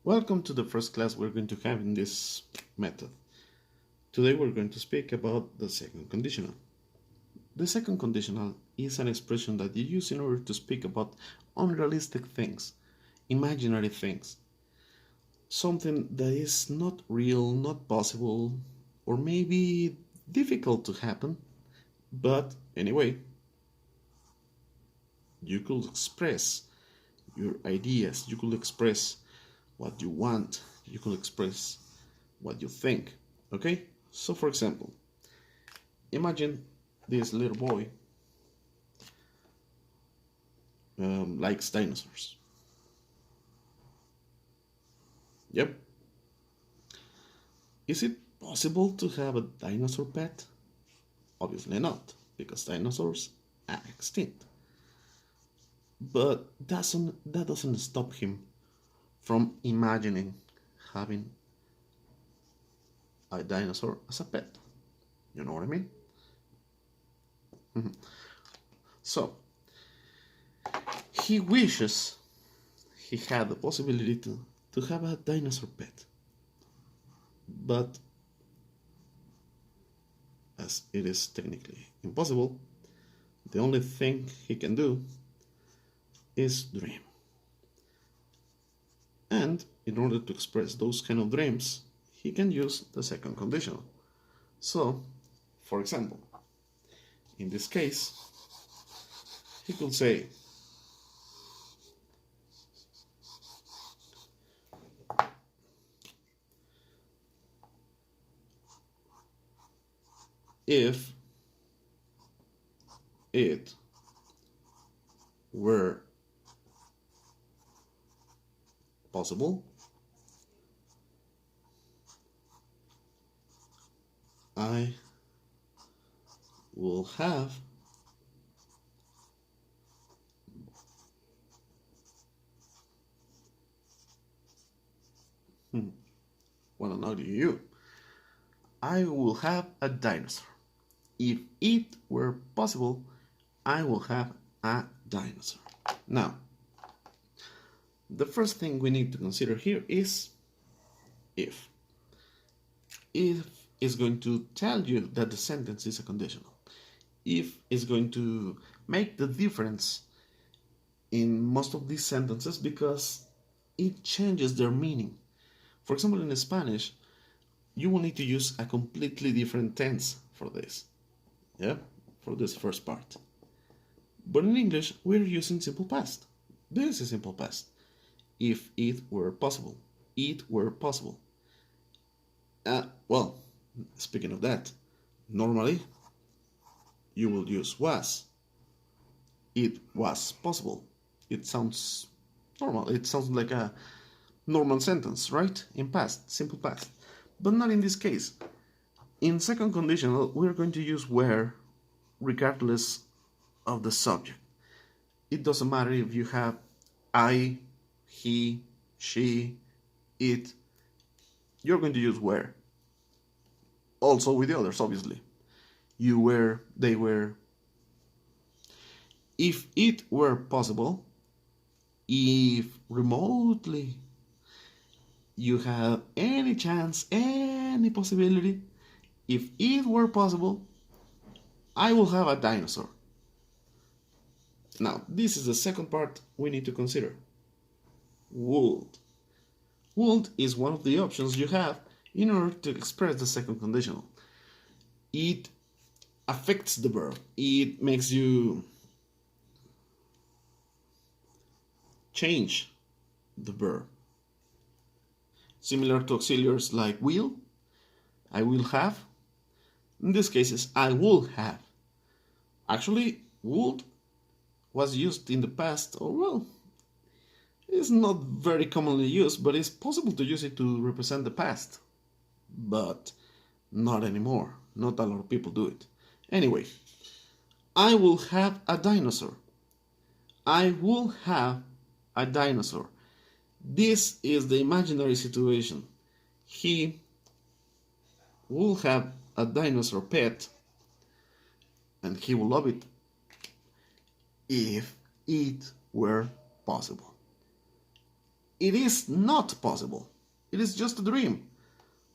Welcome to the first class we're going to have in this method. Today we're going to speak about the second conditional. The second conditional is an expression that you use in order to speak about unrealistic things, imaginary things, something that is not real, not possible, or maybe difficult to happen, but anyway, you could express your ideas, you could express what you want, you could express what you think. Okay? So, for example, imagine this little boy likes dinosaurs. Yep. Is it possible to have a dinosaur pet? Obviously not, because dinosaurs are extinct. But that doesn't stop him from imagining having a dinosaur as a pet. You know what I mean? So, he wishes he had the possibility to have a dinosaur pet. But as it is technically impossible, the only thing he can do is dream. And in order to express those kind of dreams, he can use the second conditional. So, for example, in this case, he could say, if it were possible, I will have what an audio you. I will have a dinosaur. If it were possible, I will have a dinosaur. Now, the first thing we need to consider here is if. If is going to tell you that the sentence is a conditional. If is going to make the difference in most of these sentences because it changes their meaning. For example, in Spanish, you will need to use a completely different tense for this. Yeah, for this first part. But in English, we're using simple past. This is simple past. If it were possible. It were possible. Well, speaking of that, normally you will use was. It was possible. It sounds normal. It sounds like a normal sentence, right? In past, simple past. But not in this case. In second conditional, we're going to use were regardless of the subject. It doesn't matter if you have I, he, she, it. You're going to use were. Also with the others, obviously. You were, they were. If it were possible, if remotely you have any chance, any possibility, if it were possible, I will have a dinosaur. Now, this is the second part we need to consider. Would. Would is one of the options you have in order to express the second conditional. It affects the verb. It makes you change the verb. Similar to auxiliaries like will, I will have. In this case, it's I will have. Actually, would was used in the past, or well, it's not very commonly used, but it's possible to use it to represent the past. But not anymore. Not a lot of people do it. Anyway, I will have a dinosaur. I will have a dinosaur. This is the imaginary situation. He will have a dinosaur pet and he will love it if it were possible. it is not possible. It is just a dream.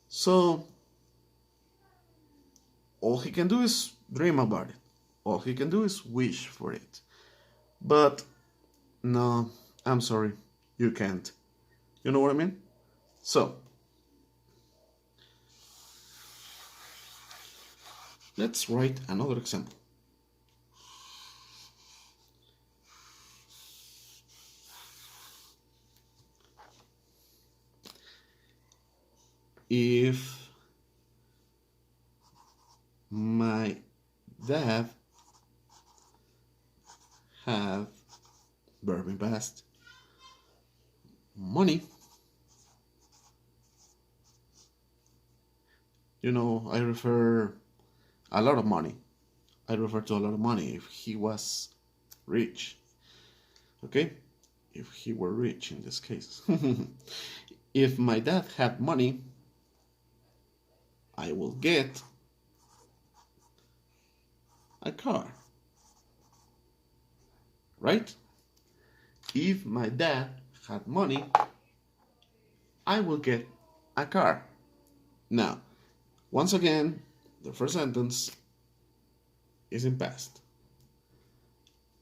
So all he can do is dream about it. All he can do is wish for it. But no, I'm sorry, you can't. You know what I mean? So let's write another example. If my dad had very vast money, I refer a lot of money. I refer to a lot of money if he was rich. Okay? If he were rich in this case. If my dad had money, I will get a car. Right? If my dad had money, I will get a car. Now, once again, the first sentence is in past.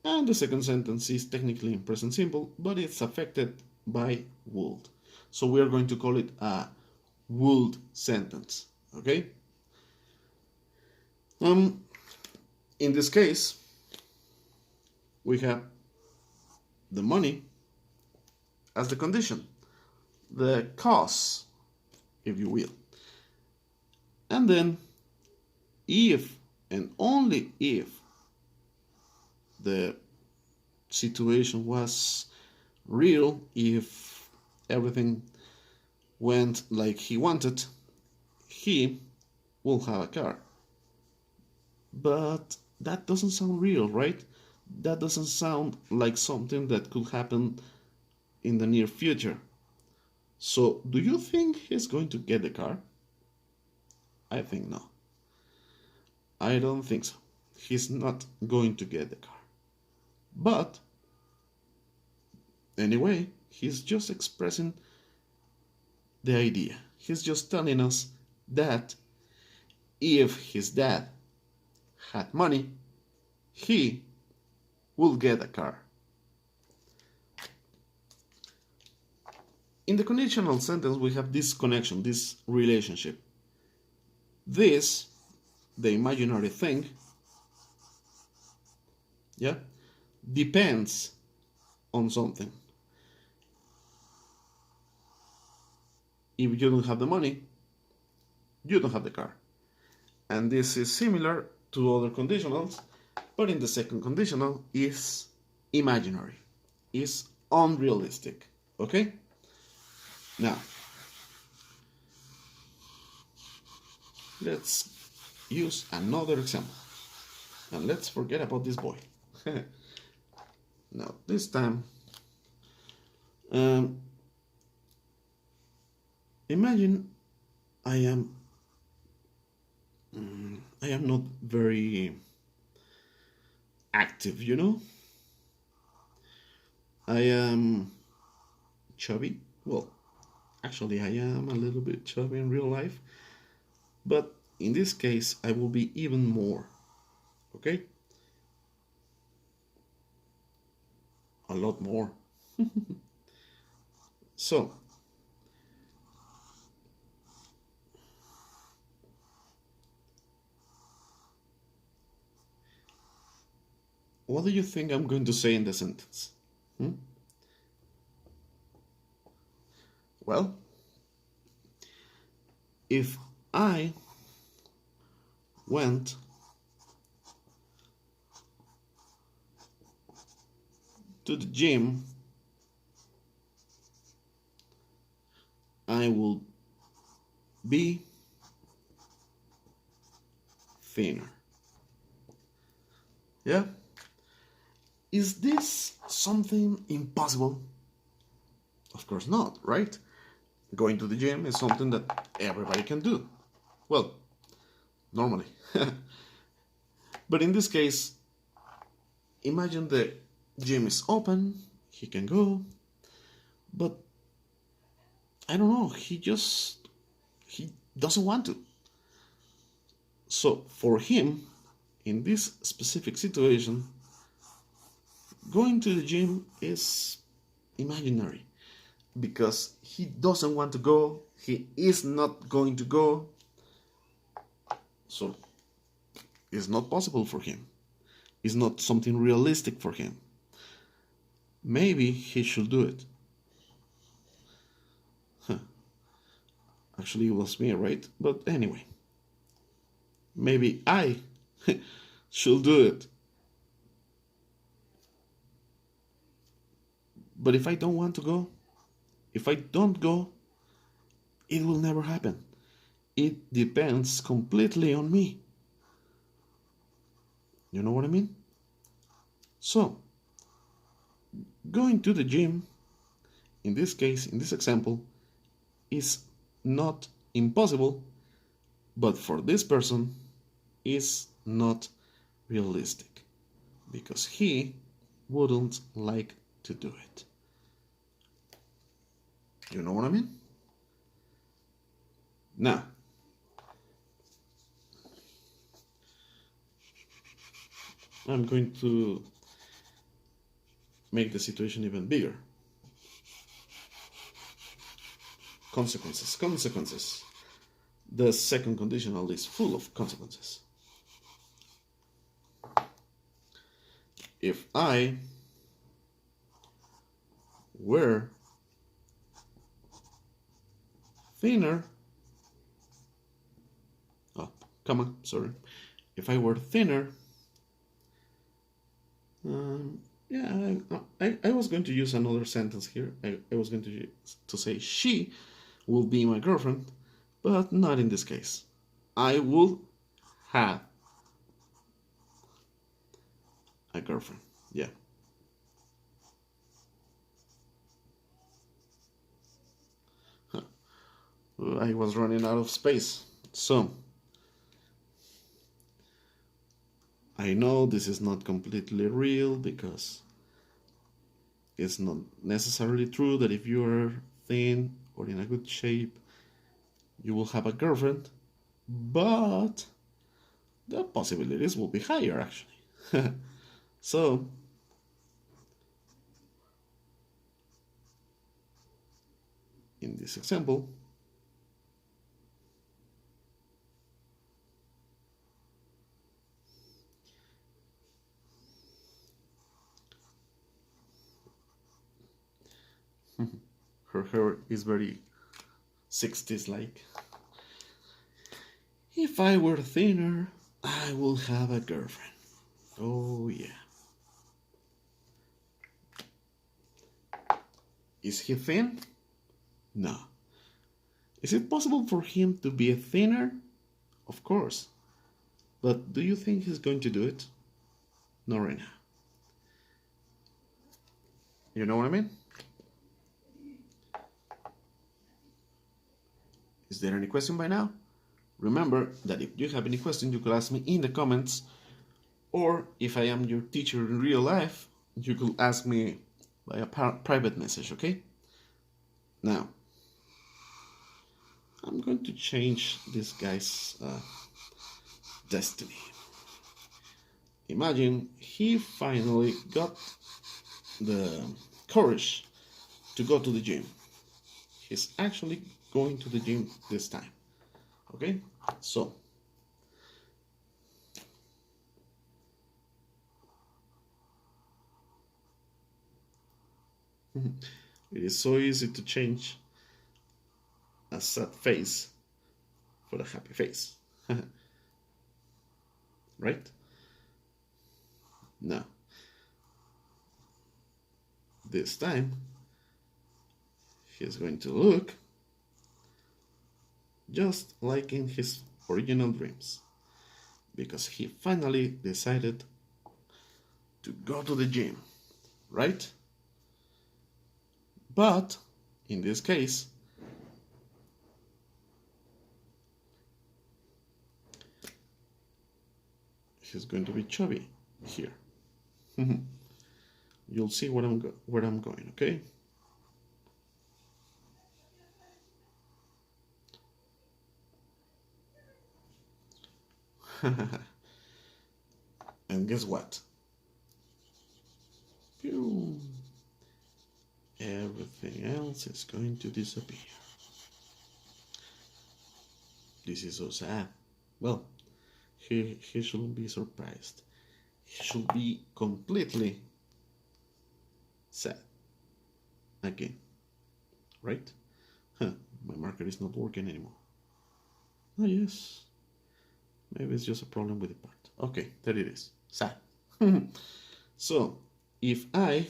And the second sentence is technically in present simple, but it's affected by would. So we are going to call it a would sentence. Okay? In this case, we have the money as the condition, the cause, if you will. And then, if and only if the situation was real, if everything went like he wanted, he will have a car. But that doesn't sound real, right? That doesn't sound like something that could happen in the near future. So, do you think he's going to get the car? I think no. I don't think so. He's not going to get the car. But, anyway, he's just expressing the idea. He's just telling us that if his dad had money, he will get a car. In the conditional sentence, we have this connection, this relationship. This, the imaginary thing, depends on something. If you don't have the money, you don't have the car. And this is similar to other conditionals, but in the second conditional is imaginary, is unrealistic. Okay? Now, let's use another example. And let's forget about this boy. Now, this time, imagine I am not very active, I am chubby. Well, actually, I am a little bit chubby in real life, but in this case, I will be even more. Okay? A lot more. So, what do you think I'm going to say in the sentence? Well, if I went to the gym, I will be thinner. Yeah? Is this something impossible? Of course not, right? Going to the gym is something that everybody can do. Well, normally. But in this case, imagine the gym is open, he can go, but I don't know, he doesn't want to. So for him, in this specific situation, going to the gym is imaginary because he doesn't want to go, he is not going to go, so it's not possible for him. It's not something realistic for him. Maybe he should do it. Actually, it was me, right? But anyway, maybe I should do it. But if I don't want to go, if I don't go, it will never happen. It depends completely on me. You know what I mean? So, going to the gym, in this case, in this example, is not impossible, but for this person is not realistic because he wouldn't like to do it. You know what I mean? Now, I'm going to make the situation even bigger. Consequences. The second conditional is full of consequences. If I were thinner, if I were thinner, I was going to use another sentence here. I was going to say she will be my girlfriend, but not in this case. I will have a girlfriend. Yeah. I was running out of space. So, I know this is not completely real because it's not necessarily true that if you are thin or in a good shape, you will have a girlfriend, but the possibilities will be higher actually. So, in this example, her hair is very 60s like. If I were thinner, I will have a girlfriend. Oh yeah. Is he thin? No. Is it possible for him to be thinner? Of course. But do you think he's going to do it? Not right now. You know what I mean? Is there any question by now? Remember that if you have any question, you could ask me in the comments, or if I am your teacher in real life, you could ask me by a private message, okay? Now, I'm going to change this guy's destiny. Imagine he finally got the courage to go to the gym. He's actually going to the gym this time. Okay? So, it is so easy to change a sad face for a happy face. Right? Now, this time, he's going to look just like in his original dreams, because he finally decided to go to the gym, right? But in this case, he's going to be chubby here. You'll see where I'm going, okay? And guess what? Pew. Everything else is going to disappear. This is so sad. Well, he shouldn't be surprised. He should be completely sad. Again. Right? Huh, my marker is not working anymore. Oh yes. Maybe it's just a problem with the part. Okay, there it is. Sad. So, if I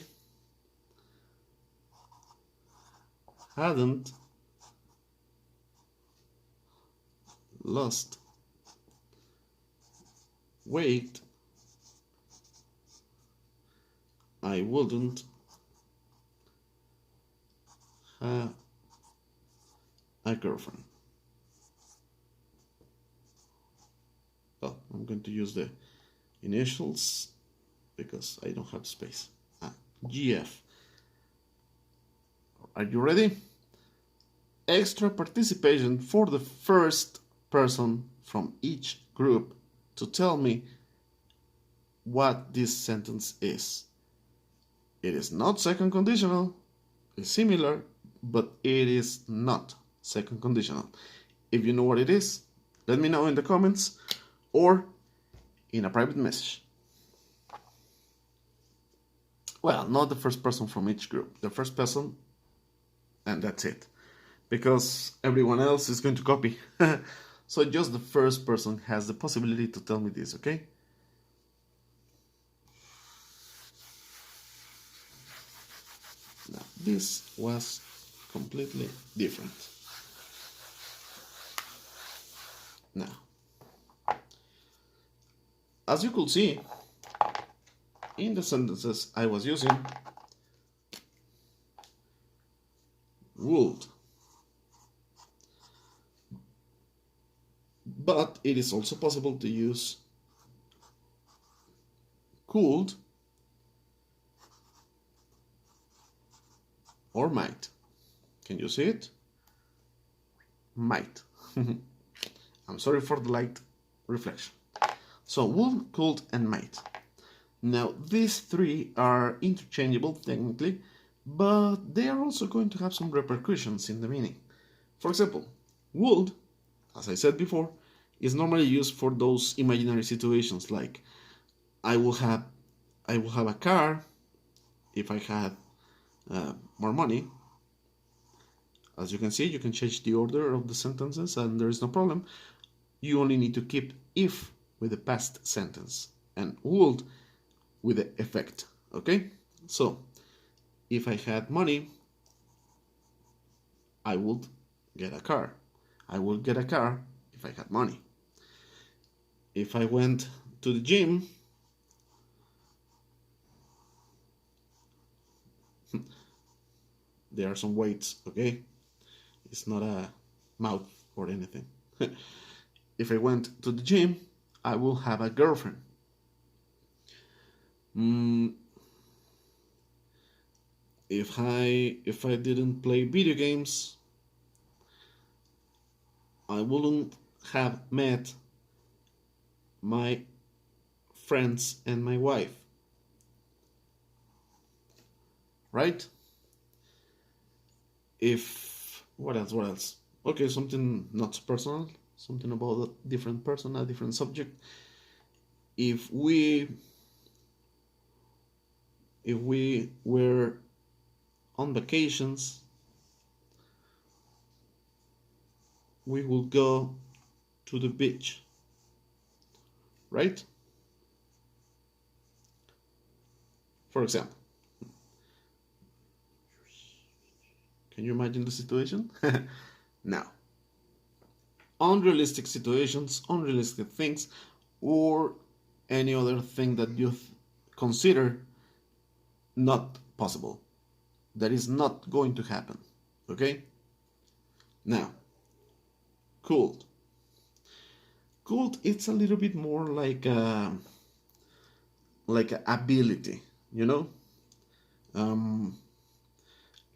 hadn't lost weight, I wouldn't have a girlfriend. Well, I'm going to use the initials because I don't have space. GF. Are you ready? Extra participation for the first person from each group to tell me what this sentence is. It is not second conditional. It's similar, but it is not second conditional. If you know what it is, let me know in the comments or in a private message. Well, not the first person from each group. The first person, and that's it. Because everyone else is going to copy. So just the first person has the possibility to tell me this, okay? Now, this was completely different. Now, as you could see, in the sentences I was using, would. But it is also possible to use could or might. Can you see it? Might. I'm sorry for the light reflection. So would, could, and might. Now these three are interchangeable technically, but they are also going to have some repercussions in the meaning. For example, would, as I said before, is normally used for those imaginary situations like I will have a car if I had more money. As you can see, you can change the order of the sentences and there is no problem. You only need to keep if with the past sentence and would with the effect, okay? So, if I had money, I would get a car. I would get a car if I had money. If I went to the gym, there are some weights, okay? It's not a mouth or anything. If I went to the gym, I will have a girlfriend. If I didn't play video games, I wouldn't have met my friends and my wife. Right? What else? Okay, something not personal, something about a different person, a different subject. If we were on vacations, we would go to the beach, right? For example. Can you imagine the situation? Now, unrealistic situations, unrealistic things, or any other thing that you consider not possible, that is not going to happen, okay? Now, could. Could, it's a little bit more like an ability, you know?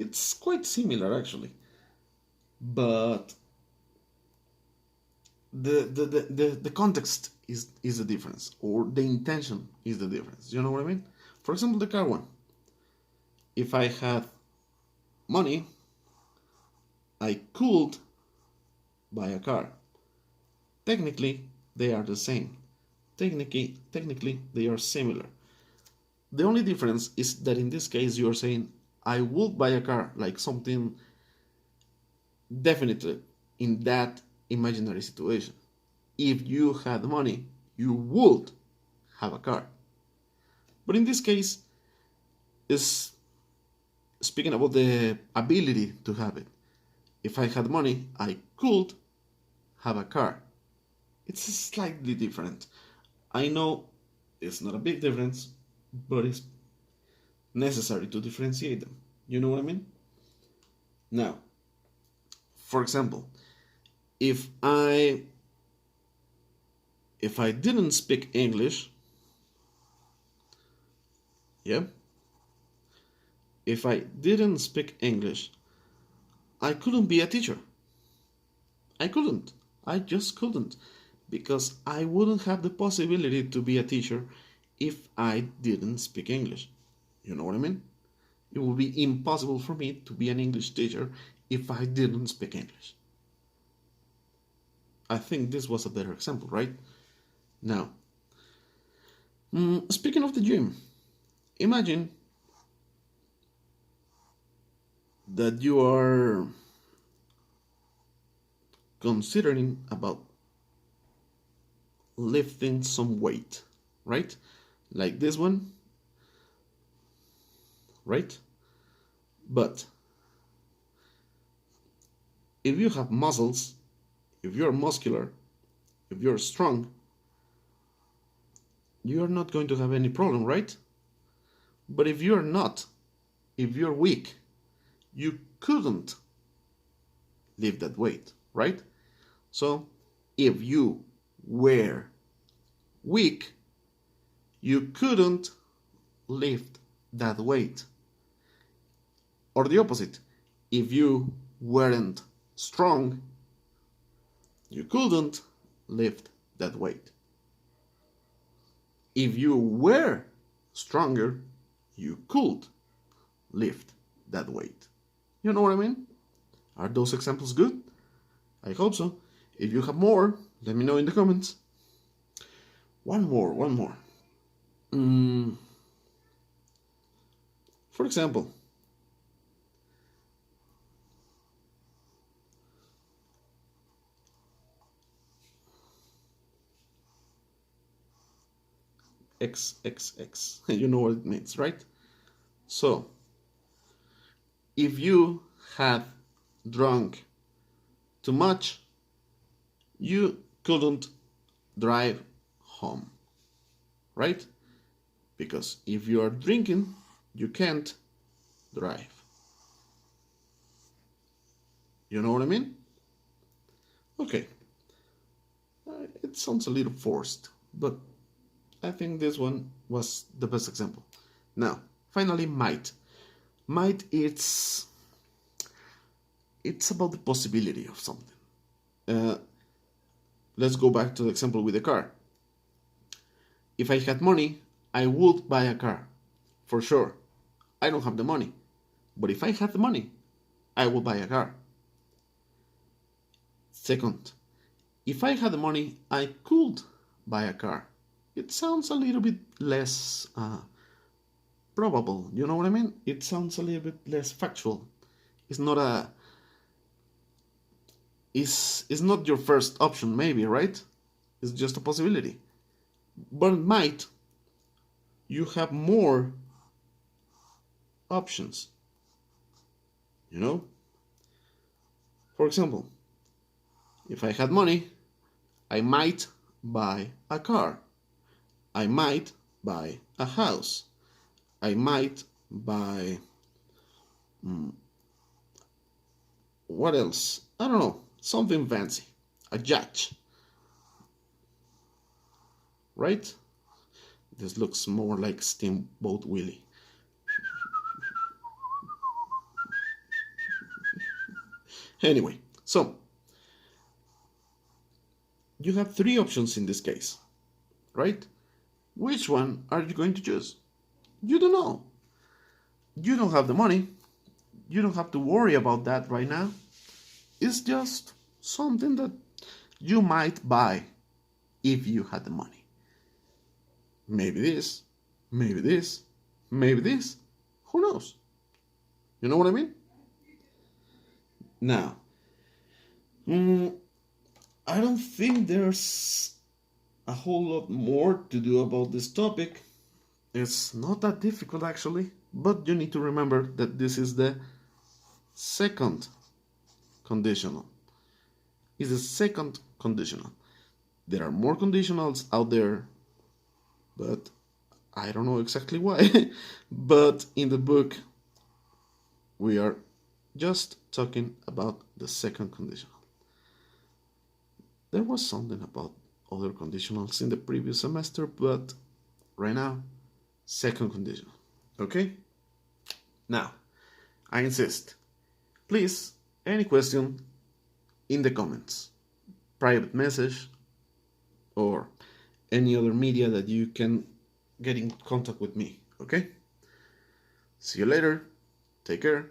It's quite similar actually, but the context is the difference, or the intention is the difference. You know what I mean? For example, the car one. If I had money, I could buy a car. Technically, they are the same. Technically, they are similar. The only difference is that in this case you are saying I would buy a car, like something definitely in that imaginary situation. If you had money, you would have a car. But in this case, is speaking about the ability to have it. If I had money, I could have a car. It's slightly different. I know it's not a big difference, but it's necessary to differentiate them. You know what I mean? Now, for example, if I didn't speak English, yeah, if I didn't speak English, I couldn't be a teacher. I couldn't. I just couldn't, because I wouldn't have the possibility to be a teacher if I didn't speak English. You know what I mean? It would be impossible for me to be an English teacher if I didn't speak English. I think this was a better example, right? Now, speaking of the gym, imagine that you are considering about lifting some weight, right? Like this one, right? But if you have muscles, if you're muscular, if you're strong, you're not going to have any problem, right? But if you're not, if you're weak, you couldn't lift that weight, right? So if you were weak, you couldn't lift that weight. Or the opposite, if you weren't strong, you couldn't lift that weight. If you were stronger, you could lift that weight. You know what I mean? Are those examples good? I hope so. If you have more, let me know in the comments. One more. For example, XXX. You know what it means, right? So, if you had drunk too much, you couldn't drive home, right? Because if you are drinking, you can't drive. You know what I mean? Okay. It sounds a little forced, but I think this one was the best example. Now, finally, might. Might, it's about the possibility of something. Let's go back to the example with the car. If I had money, I would buy a car, for sure. I don't have the money, but if I had the money, I would buy a car. Second, if I had the money, I could buy a car. It sounds a little bit less probable, you know what I mean? It sounds a little bit less factual. It's not it's not your first option, maybe, right? It's just a possibility. But might, you have more options, you know? For example, if I had money, I might buy a car. I might buy a house. I might buy... what else? I don't know. Something fancy. A yacht. Right? This looks more like Steamboat Willie. Anyway, so you have three options in this case. right? Which one are you going to choose? You don't know. You don't have the money. You don't have to worry about that right now. It's just something that you might buy if you had the money. Maybe this, maybe this, maybe this. Who knows? You know what I mean? Now, I don't think there's a whole lot more to do about this topic. It's not that difficult actually, but you need to remember that this is the second conditional. It's the second conditional. There are more conditionals out there, but I don't know exactly why. But in the book, we are just talking about the second conditional. There was something about other conditionals in the previous semester, but right now, second conditional. Okay? Now, I insist. Please, any question in the comments, private message, or any other media that you can get in contact with me. Okay? See you later. Take care.